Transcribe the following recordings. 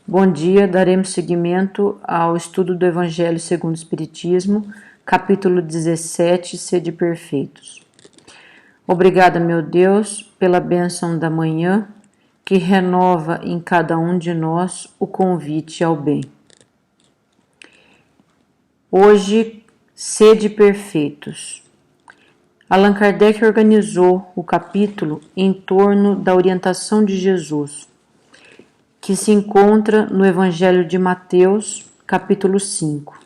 Bom dia, daremos seguimento ao estudo do Evangelho segundo o Espiritismo, capítulo 17, Sede Perfeitos. Obrigada, meu Deus, pela bênção da manhã, que renova em cada um de nós o convite ao bem. Hoje, Sede Perfeitos. Allan Kardec organizou o capítulo em torno da orientação de Jesus, que se encontra no Evangelho de Mateus, capítulo 5.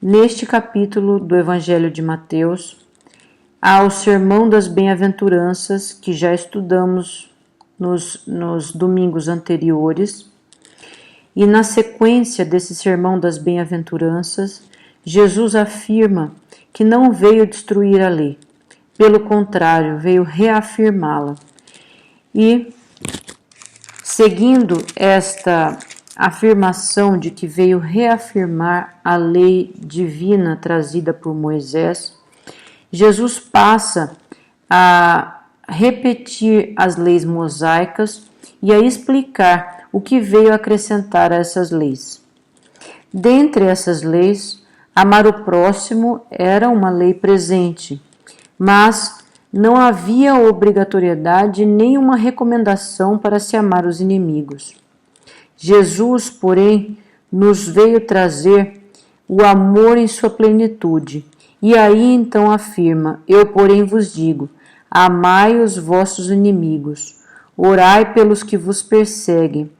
Neste capítulo do Evangelho de Mateus, há o Sermão das Bem-aventuranças, que já estudamos nos domingos anteriores, e na sequência desse Sermão das Bem-aventuranças, Jesus afirma que não veio destruir a lei, pelo contrário, veio reafirmá-la. E seguindo esta afirmação de que veio reafirmar a lei divina trazida por Moisés, Jesus passa a repetir as leis mosaicas e a explicar o que veio acrescentar a essas leis. Dentre essas leis, amar o próximo era uma lei presente, mas não havia obrigatoriedade nem uma recomendação para se amar os inimigos. Jesus, porém, nos veio trazer o amor em sua plenitude, e aí então afirma: Eu, porém, vos digo, amai os vossos inimigos, orai pelos que vos perseguem.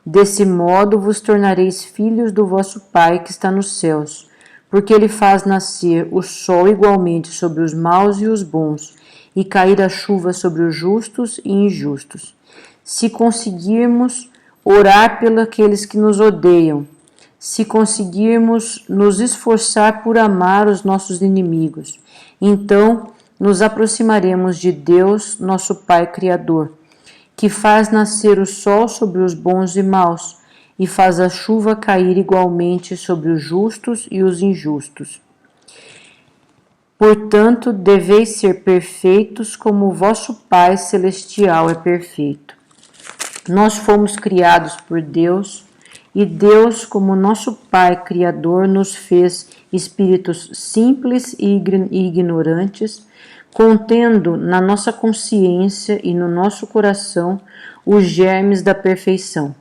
Desse modo vos tornareis filhos do vosso Pai que está nos céus, porque ele faz nascer o sol igualmente sobre os maus e os bons, e cair a chuva sobre os justos e injustos. Se conseguirmos orar pelos aqueles que nos odeiam, se conseguirmos nos esforçar por amar os nossos inimigos, então nos aproximaremos de Deus, nosso Pai Criador, que faz nascer o sol sobre os bons e maus, e faz a chuva cair igualmente sobre os justos e os injustos. Portanto, deveis ser perfeitos como o vosso Pai Celestial é perfeito. Nós fomos criados por Deus, e Deus, como nosso Pai Criador, nos fez espíritos simples e ignorantes, contendo na nossa consciência e no nosso coração os germes da perfeição.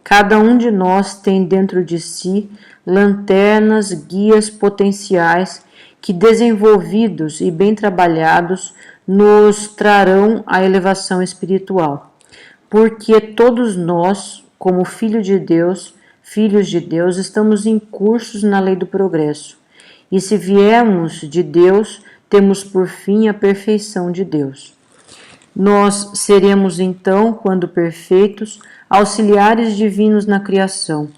Cada um de nós tem dentro de si lanternas, guias potenciais que, desenvolvidos e bem trabalhados, nos trarão a elevação espiritual. Porque todos nós, como filhos de Deus, estamos incursos na lei do progresso. E se viemos de Deus, temos por fim a perfeição de Deus. Nós seremos então, quando perfeitos, auxiliares divinos na criação,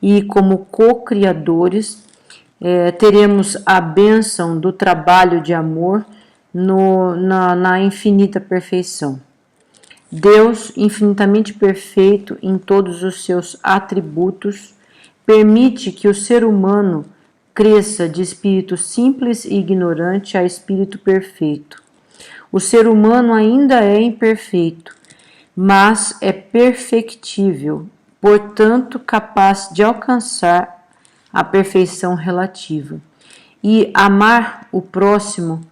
e como co-criadores, teremos a bênção do trabalho de amor na infinita perfeição. Deus, infinitamente perfeito em todos os seus atributos, permite que o ser humano cresça de espírito simples e ignorante a espírito perfeito. O ser humano ainda é imperfeito, mas é perfectível, portanto capaz de alcançar a perfeição relativa. E amar o próximo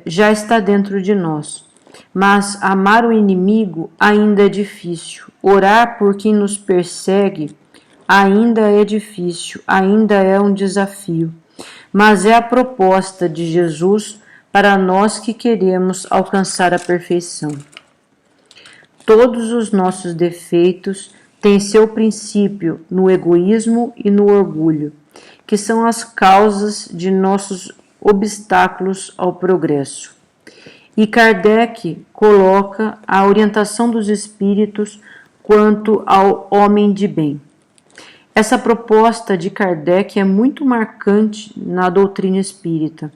já está dentro de nós. Mas amar o inimigo ainda é difícil. Orar por quem nos persegue ainda é difícil, ainda é um desafio. Mas é a proposta de Jesus para nós que queremos alcançar a perfeição. Todos os nossos defeitos têm seu princípio no egoísmo e no orgulho, que são as causas de nossos obstáculos ao progresso. E Kardec coloca a orientação dos espíritos quanto ao homem de bem. Essa proposta de Kardec é muito marcante na doutrina espírita.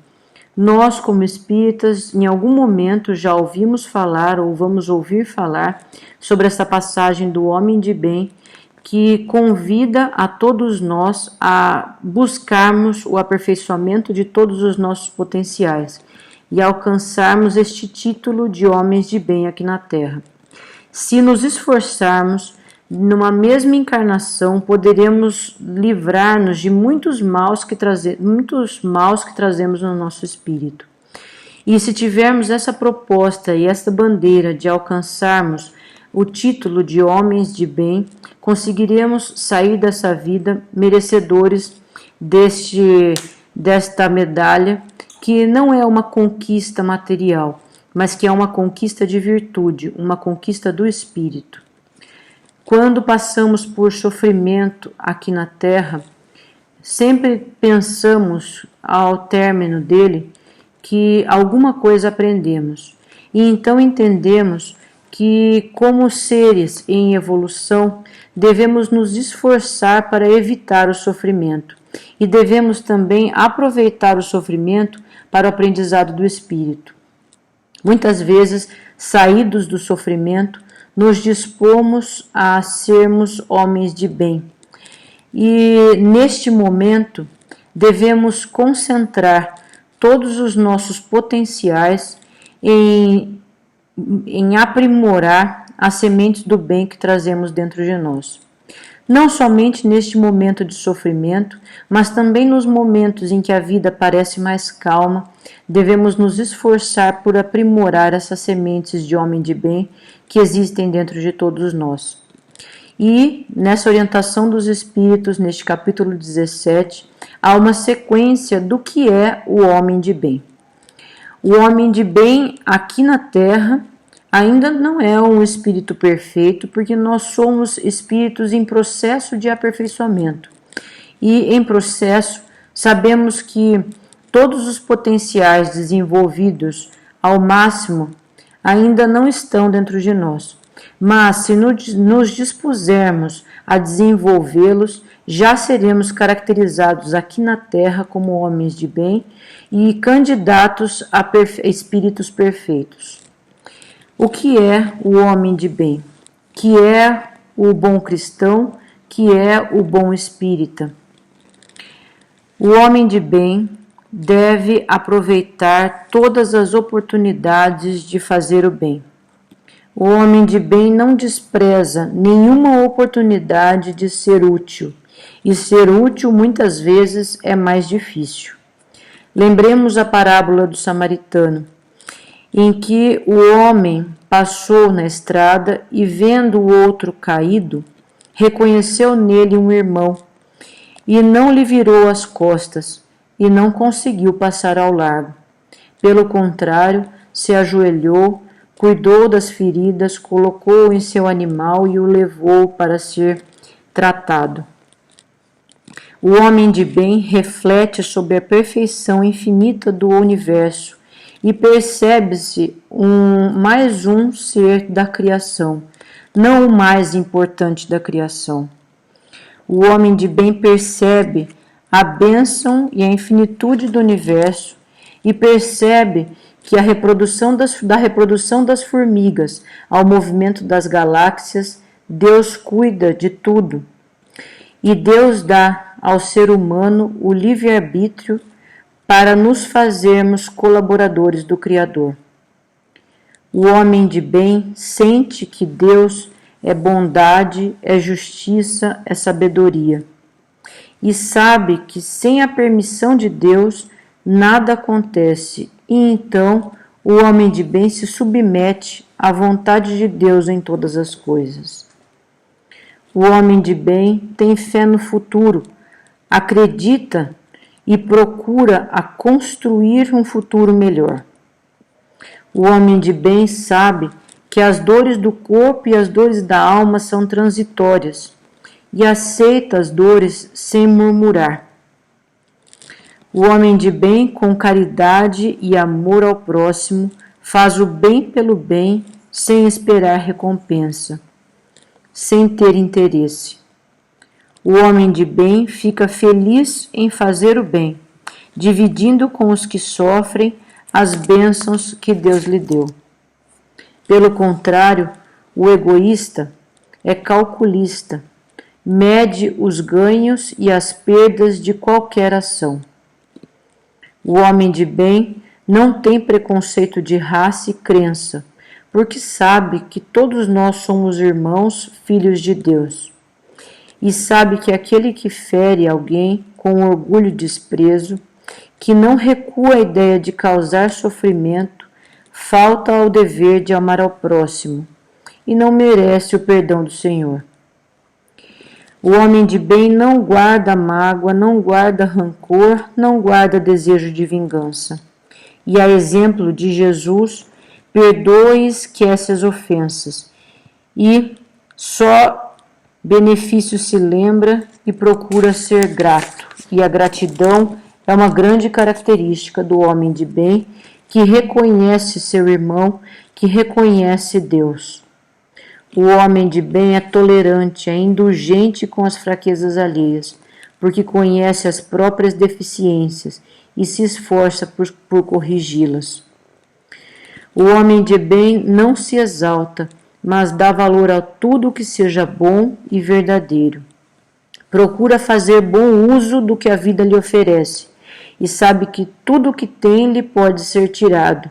Nós, como espíritas, em algum momento já ouvimos falar ou vamos ouvir falar sobre essa passagem do homem de bem, que convida a todos nós a buscarmos o aperfeiçoamento de todos os nossos potenciais e alcançarmos este título de homens de bem aqui na Terra. Se nos esforçarmos, numa mesma encarnação, poderemos livrar-nos de muitos maus que trazemos no nosso espírito. E se tivermos essa proposta e essa bandeira de alcançarmos o título de homens de bem, conseguiremos sair dessa vida merecedores desta medalha, que não é uma conquista material, mas que é uma conquista de virtude, uma conquista do espírito. Quando passamos por sofrimento aqui na Terra, sempre pensamos ao término dele que alguma coisa aprendemos, e então entendemos que, como seres em evolução, devemos nos esforçar para evitar o sofrimento, e devemos também aproveitar o sofrimento para o aprendizado do espírito. Muitas vezes, saídos do sofrimento, nos dispomos a sermos homens de bem. E neste momento, devemos concentrar todos os nossos potenciais em aprimorar as sementes do bem que trazemos dentro de nós. Não somente neste momento de sofrimento, mas também nos momentos em que a vida parece mais calma, devemos nos esforçar por aprimorar essas sementes de homem de bem que existem dentro de todos nós. E nessa orientação dos Espíritos, neste capítulo 17, há uma sequência do que é o homem de bem. O homem de bem aqui na Terra ainda não é um espírito perfeito, porque nós somos espíritos em processo de aperfeiçoamento. E em processo, sabemos que todos os potenciais desenvolvidos ao máximo ainda não estão dentro de nós. Mas se nos dispusermos a desenvolvê-los, já seremos caracterizados aqui na Terra como homens de bem e candidatos a espíritos perfeitos. O que é o homem de bem? Que é o bom cristão? Que é o bom espírita? O homem de bem deve aproveitar todas as oportunidades de fazer o bem. O homem de bem não despreza nenhuma oportunidade de ser útil, e ser útil muitas vezes é mais difícil. Lembremos a parábola do samaritano, em que o homem passou na estrada e, vendo o outro caído, reconheceu nele um irmão e não lhe virou as costas e não conseguiu passar ao largo. Pelo contrário, se ajoelhou, cuidou das feridas, colocou-o em seu animal e o levou para ser tratado. O homem de bem reflete sobre a perfeição infinita do universo e percebe-se mais um ser da criação, não o mais importante da criação. O homem de bem percebe a bênção e a infinitude do universo e percebe que da reprodução das formigas ao movimento das galáxias, Deus cuida de tudo. E Deus dá ao ser humano o livre-arbítrio para nos fazermos colaboradores do Criador. O homem de bem sente que Deus é bondade, é justiça, é sabedoria. E sabe que sem a permissão de Deus nada acontece, e então o homem de bem se submete à vontade de Deus em todas as coisas. O homem de bem tem fé no futuro, acredita e procura a construir um futuro melhor. O homem de bem sabe que as dores do corpo e as dores da alma são transitórias e aceita as dores sem murmurar. O homem de bem, com caridade e amor ao próximo, faz o bem pelo bem sem esperar recompensa, sem ter interesse. O homem de bem fica feliz em fazer o bem, dividindo com os que sofrem as bênçãos que Deus lhe deu. Pelo contrário, o egoísta é calculista, mede os ganhos e as perdas de qualquer ação. O homem de bem não tem preconceito de raça e crença, porque sabe que todos nós somos irmãos, filhos de Deus. E sabe que aquele que fere alguém com orgulho e desprezo, que não recua a ideia de causar sofrimento, falta ao dever de amar ao próximo e não merece o perdão do Senhor. O homem de bem não guarda mágoa, não guarda rancor, não guarda desejo de vingança. E a exemplo de Jesus, perdoa e esquece as ofensas. E só benefício se lembra e procura ser grato. E a gratidão é uma grande característica do homem de bem, que reconhece seu irmão, que reconhece Deus. O homem de bem é tolerante, é indulgente com as fraquezas alheias, porque conhece as próprias deficiências e se esforça por corrigi-las. O homem de bem não se exalta, mas dá valor a tudo que seja bom e verdadeiro. Procura fazer bom uso do que a vida lhe oferece e sabe que tudo o que tem lhe pode ser tirado,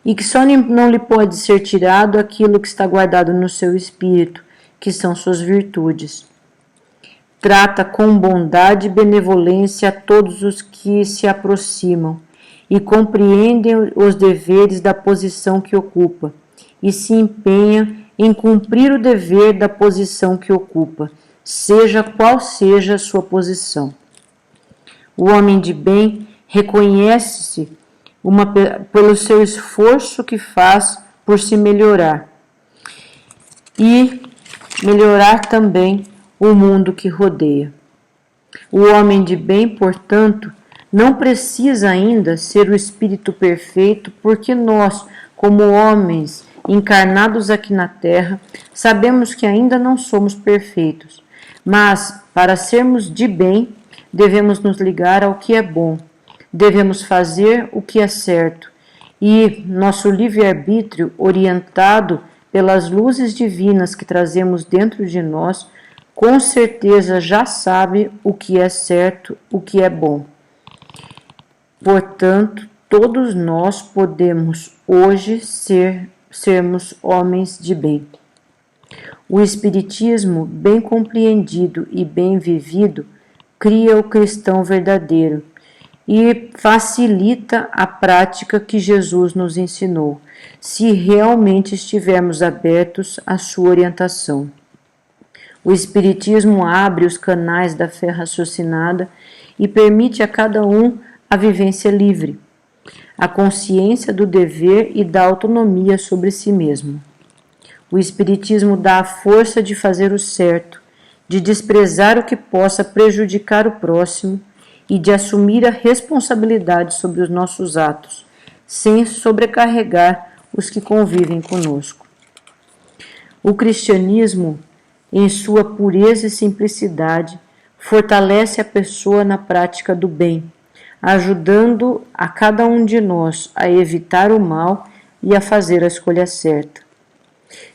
e que só não lhe pode ser tirado aquilo que está guardado no seu espírito, que são suas virtudes. Trata com bondade e benevolência a todos os que se aproximam e compreendem os deveres da posição que ocupa e se empenha em cumprir o dever da posição que ocupa, seja qual seja a sua posição. O homem de bem reconhece-se pelo seu esforço que faz por se melhorar e melhorar também o mundo que rodeia. O homem de bem, portanto, não precisa ainda ser o espírito perfeito, porque nós, como homens encarnados aqui na Terra, sabemos que ainda não somos perfeitos, mas para sermos de bem, devemos nos ligar ao que é bom. Devemos fazer o que é certo e nosso livre-arbítrio, orientado pelas luzes divinas que trazemos dentro de nós, com certeza já sabe o que é certo, o que é bom. Portanto, todos nós podemos hoje sermos homens de bem. O Espiritismo, bem compreendido e bem vivido, cria o cristão verdadeiro e facilita a prática que Jesus nos ensinou, se realmente estivermos abertos à sua orientação. O Espiritismo abre os canais da fé raciocinada e permite a cada um a vivência livre, a consciência do dever e da autonomia sobre si mesmo. O Espiritismo dá a força de fazer o certo, de desprezar o que possa prejudicar o próximo e de assumir a responsabilidade sobre os nossos atos, sem sobrecarregar os que convivem conosco. O cristianismo, em sua pureza e simplicidade, fortalece a pessoa na prática do bem, ajudando a cada um de nós a evitar o mal e a fazer a escolha certa.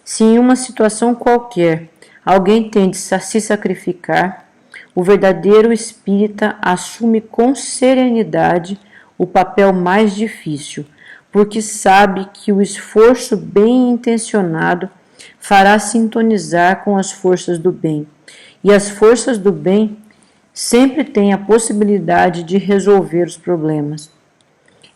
Se em uma situação qualquer alguém tem de se sacrificar, o verdadeiro espírita assume com serenidade o papel mais difícil, porque sabe que o esforço bem intencionado fará sintonizar com as forças do bem, e as forças do bem sempre têm a possibilidade de resolver os problemas.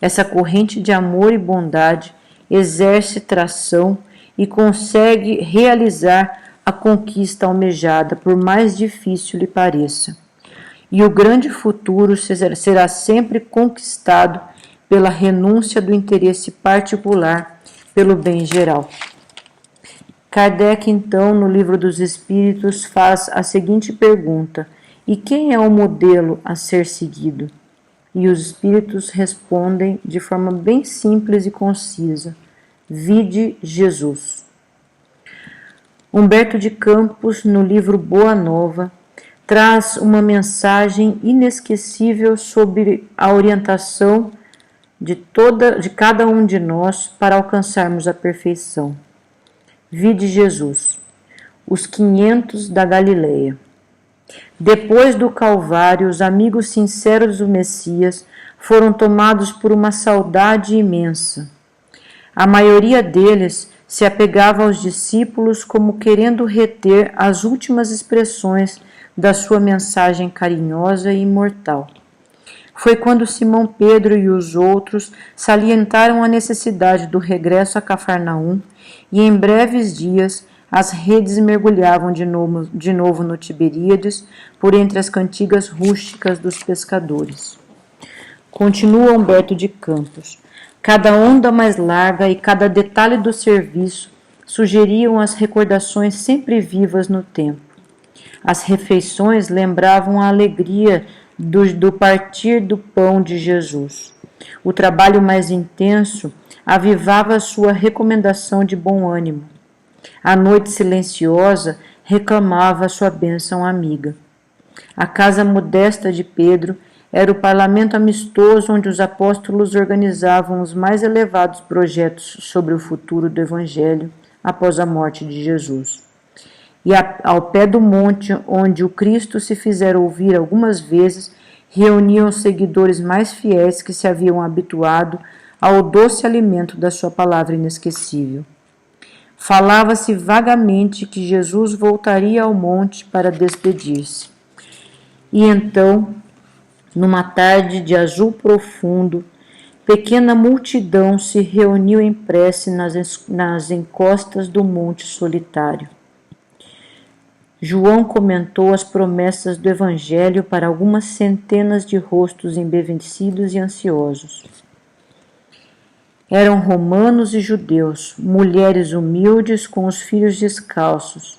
Essa corrente de amor e bondade exerce tração e consegue realizar a conquista almejada, por mais difícil lhe pareça. E o grande futuro será sempre conquistado pela renúncia do interesse particular pelo bem geral. Kardec, então, no Livro dos Espíritos, faz a seguinte pergunta: e quem é o modelo a ser seguido? E os Espíritos respondem de forma bem simples e concisa: vide Jesus. Humberto de Campos, no livro Boa Nova, traz uma mensagem inesquecível sobre a orientação de cada um de nós para alcançarmos a perfeição. Vide Jesus, os 500 da Galileia. Depois do Calvário, os amigos sinceros do Messias foram tomados por uma saudade imensa. A maioria deles se apegava aos discípulos como querendo reter as últimas expressões da sua mensagem carinhosa e imortal. Foi quando Simão Pedro e os outros salientaram a necessidade do regresso a Cafarnaum e em breves dias as redes mergulhavam de novo no Tiberíades por entre as cantigas rústicas dos pescadores. Continua Humberto de Campos. Cada onda mais larga e cada detalhe do serviço sugeriam as recordações sempre vivas no tempo. As refeições lembravam a alegria do partir do pão de Jesus. O trabalho mais intenso avivava sua recomendação de bom ânimo. A noite silenciosa reclamava sua bênção amiga. A casa modesta de Pedro era o parlamento amistoso onde os apóstolos organizavam os mais elevados projetos sobre o futuro do Evangelho após a morte de Jesus. E ao pé do monte onde o Cristo se fizera ouvir algumas vezes, reuniam os seguidores mais fiéis que se haviam habituado ao doce alimento da sua palavra inesquecível. Falava-se vagamente que Jesus voltaria ao monte para despedir-se. E então, numa tarde de azul profundo, pequena multidão se reuniu em prece nas encostas do monte solitário. João comentou as promessas do Evangelho para algumas centenas de rostos embevecidos e ansiosos. Eram romanos e judeus, mulheres humildes com os filhos descalços,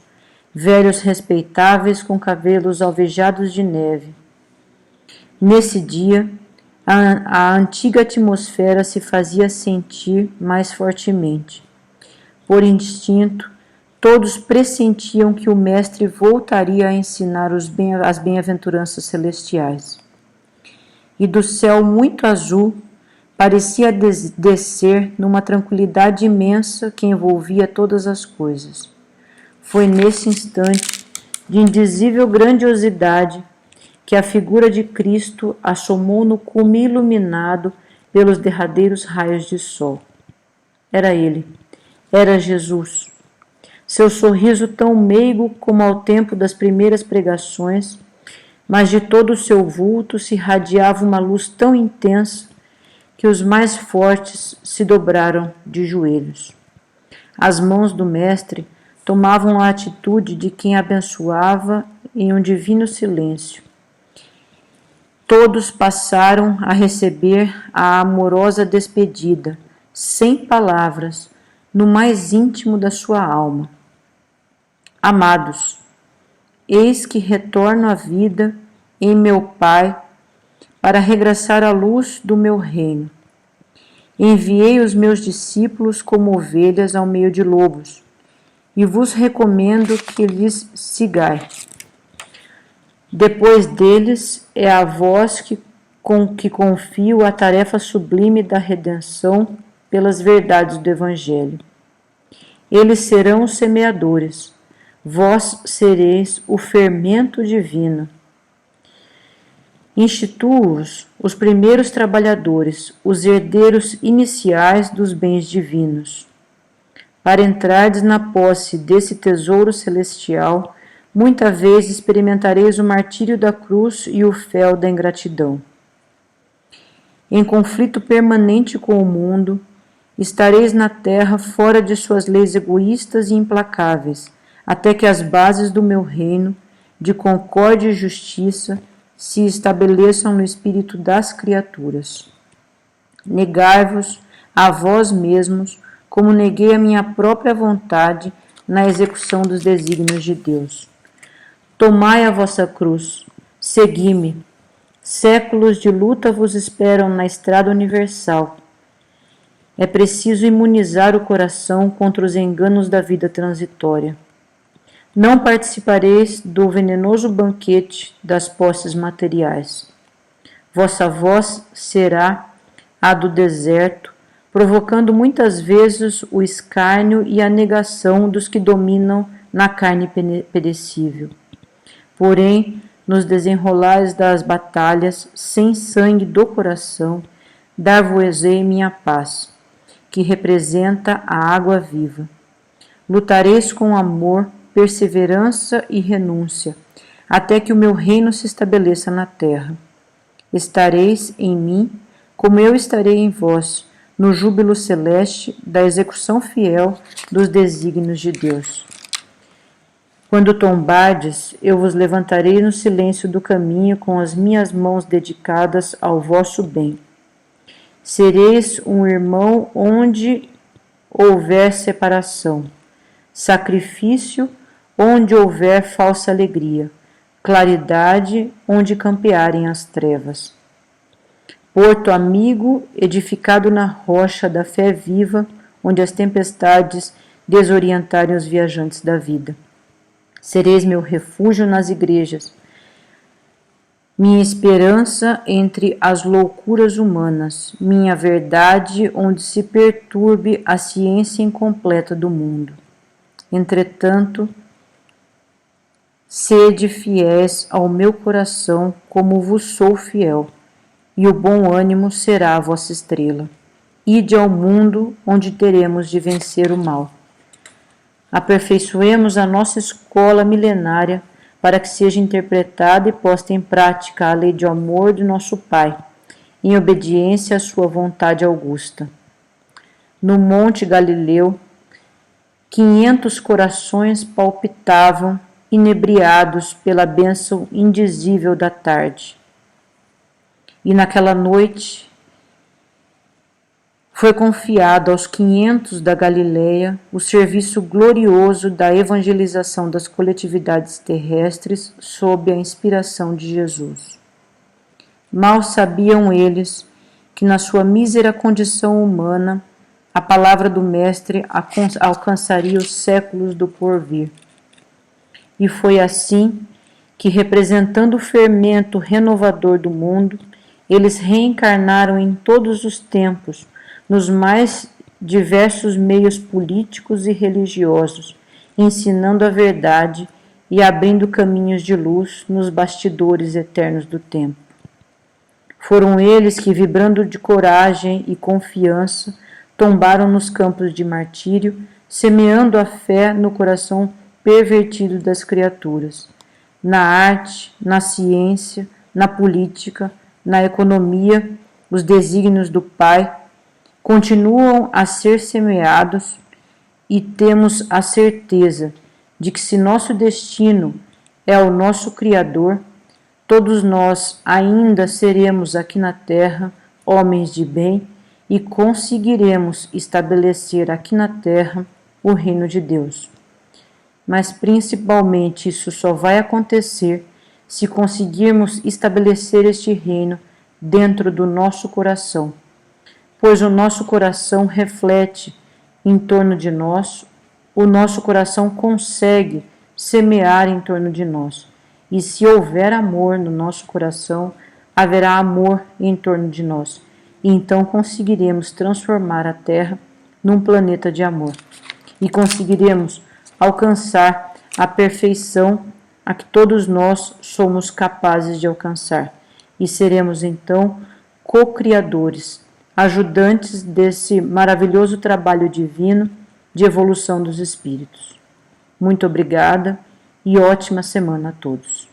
velhos respeitáveis com cabelos alvejados de neve. Nesse dia, a antiga atmosfera se fazia sentir mais fortemente. Por instinto, todos pressentiam que o Mestre voltaria a ensinar as bem-aventuranças celestiais. E do céu muito azul, parecia descer numa tranquilidade imensa que envolvia todas as coisas. Foi nesse instante de indizível grandiosidade que a figura de Cristo assomou no cume iluminado pelos derradeiros raios de sol. Era ele, era Jesus. Seu sorriso tão meigo como ao tempo das primeiras pregações, mas de todo o seu vulto se irradiava uma luz tão intensa que os mais fortes se dobraram de joelhos. As mãos do Mestre tomavam a atitude de quem abençoava em um divino silêncio. Todos passaram a receber a amorosa despedida, sem palavras, no mais íntimo da sua alma. Amados, eis que retorno à vida em meu Pai para regressar à luz do meu reino. Enviei os meus discípulos como ovelhas ao meio de lobos, e vos recomendo que lhes sigai. Depois deles é a vós que confio a tarefa sublime da redenção pelas verdades do Evangelho. Eles serão os semeadores, vós sereis o fermento divino. Instituo-os, os primeiros trabalhadores, os herdeiros iniciais dos bens divinos. Para entrardes na posse desse tesouro celestial, muita vez experimentareis o martírio da cruz e o fel da ingratidão. Em conflito permanente com o mundo, estareis na terra fora de suas leis egoístas e implacáveis, até que as bases do meu reino, de concórdia e justiça, se estabeleçam no espírito das criaturas. Negai-vos a vós mesmos, como neguei a minha própria vontade na execução dos desígnios de Deus. Tomai a vossa cruz, segui-me. Séculos de luta vos esperam na estrada universal. É preciso imunizar o coração contra os enganos da vida transitória. Não participareis do venenoso banquete das posses materiais. Vossa voz será a do deserto, provocando muitas vezes o escárnio e a negação dos que dominam na carne perecível. Porém, nos desenrolares das batalhas, sem sangue do coração, dar-vos-ei minha paz, que representa a água viva. Lutareis com amor, perseverança e renúncia, até que o meu reino se estabeleça na terra. Estareis em mim, como eu estarei em vós, no júbilo celeste da execução fiel dos desígnios de Deus. Quando tombardes, eu vos levantarei no silêncio do caminho com as minhas mãos dedicadas ao vosso bem. Sereis um irmão onde houver separação, sacrifício onde houver falsa alegria, claridade onde campearem as trevas. Porto amigo, edificado na rocha da fé viva, onde as tempestades desorientarem os viajantes da vida. Sereis meu refúgio nas igrejas, minha esperança entre as loucuras humanas, minha verdade onde se perturbe a ciência incompleta do mundo. Entretanto, sede fiéis ao meu coração como vos sou fiel, e o bom ânimo será a vossa estrela. Ide ao mundo onde teremos de vencer o mal. Aperfeiçoemos a nossa escola milenária para que seja interpretada e posta em prática a lei de amor de nosso Pai, em obediência à sua vontade augusta. No Monte Galileu, 500 corações palpitavam, inebriados pela bênção indizível da tarde. E naquela noite foi confiado aos 500 da Galileia o serviço glorioso da evangelização das coletividades terrestres sob a inspiração de Jesus. Mal sabiam eles que na sua mísera condição humana a palavra do Mestre alcançaria os séculos do porvir. E foi assim que, representando o fermento renovador do mundo, eles reencarnaram em todos os tempos, nos mais diversos meios políticos e religiosos, ensinando a verdade e abrindo caminhos de luz nos bastidores eternos do tempo. Foram eles que, vibrando de coragem e confiança, tombaram nos campos de martírio, semeando a fé no coração pervertido das criaturas, na arte, na ciência, na política, na economia, os desígnios do Pai continuam a ser semeados e temos a certeza de que se nosso destino é o nosso Criador, todos nós ainda seremos aqui na terra homens de bem e conseguiremos estabelecer aqui na terra o reino de Deus. Mas principalmente isso só vai acontecer se conseguirmos estabelecer este reino dentro do nosso coração, pois o nosso coração reflete em torno de nós, o nosso coração consegue semear em torno de nós. E se houver amor no nosso coração, haverá amor em torno de nós. E então conseguiremos transformar a Terra num planeta de amor. E conseguiremos alcançar a perfeição a que todos nós somos capazes de alcançar. E seremos então co-criadores, ajudantes desse maravilhoso trabalho divino de evolução dos espíritos. Muito obrigada e ótima semana a todos.